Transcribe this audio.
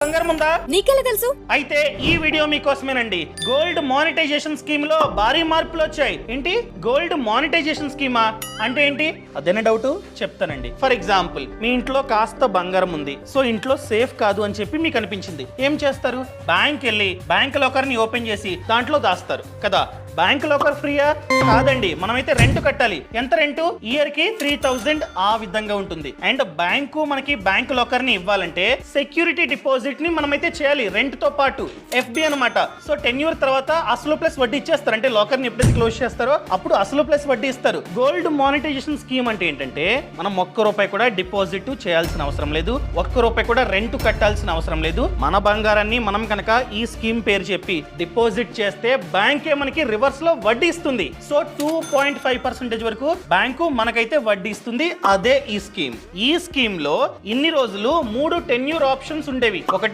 బంగారం ఉందా? నీకెలా తెలుసు? అయితే ఈ వీడియో మీకోసమేనండి. గోల్డ్ మానిటైజేషన్ స్కీమ్ లో భారీ మార్పులు వచ్చాయి. ఏంటి గోల్డ్ మానిటైజేషన్ స్కీమా అంటే ఏంటి? అదేనా డౌట్? చెప్తానండి. ఫర్ ఎగ్జాంపుల్, మీ ఇంట్లో కాస్త బంగారం ఉంది, సో ఇంట్లో సేఫ్ కాదు అని చెప్పి మీకు అనిపించింది. ఏం చేస్తారు? బ్యాంక్ వెళ్ళి బ్యాంక్ లాకర్ ని ఓపెన్ చేసి దాంట్లో దాస్తారు కదా. బ్యాంక్ లాకర్ ఫ్రీయా? కాదండి, మనమైతే రెంట్ కట్టాలి. ఎంత రెంట్? ఇయర్ కి 3000 ఆ విధంగా ఉంటుంది. అండ్ బ్యాంకు మనకి బ్యాంక్ లాకర్ ని ఇవ్వాలంటే సెక్యూరిటీ డిపాజిట్ ని మనమైతే చేయాలి రెంట్ తో పాటు. FD అనమాట. సో 10 years తర్వాత అసలు ప్లస్ వడ్డీ ఇచ్చేస్తారు. అంటే లాకర్ ని ఎప్పుడైతే క్లోజ్ చేస్తారో అప్పుడు అసలు ప్లస్ వడ్డీ ఇస్తారు. గోల్డ్ మానిటైజేషన్ స్కీమ్ అంటే ఏంటంటే మనం ₹1 కూడా డిపాజిట్ చేయాల్సిన అవసరం లేదు, ₹1 కూడా రెంట్ కట్టాల్సిన అవసరం లేదు. మన బంగారాన్ని మనం కనుక ఈ స్కీమ్ పేరు చెప్పి డిపాజిట్ చేస్తే బ్యాంకే మనకి రివర్స్ లో వడ్డీ ఇస్తుంది. సో 2.5% వరకు బ్యాంకు మనకైతే వడ్డీ ఇస్తుంది. అదే ఈ స్కీమ్. ఈ స్కీమ్ లో ఇన్ని రోజులు 3 tenure ఆప్షన్స్ ఉండేవి. ఒకటి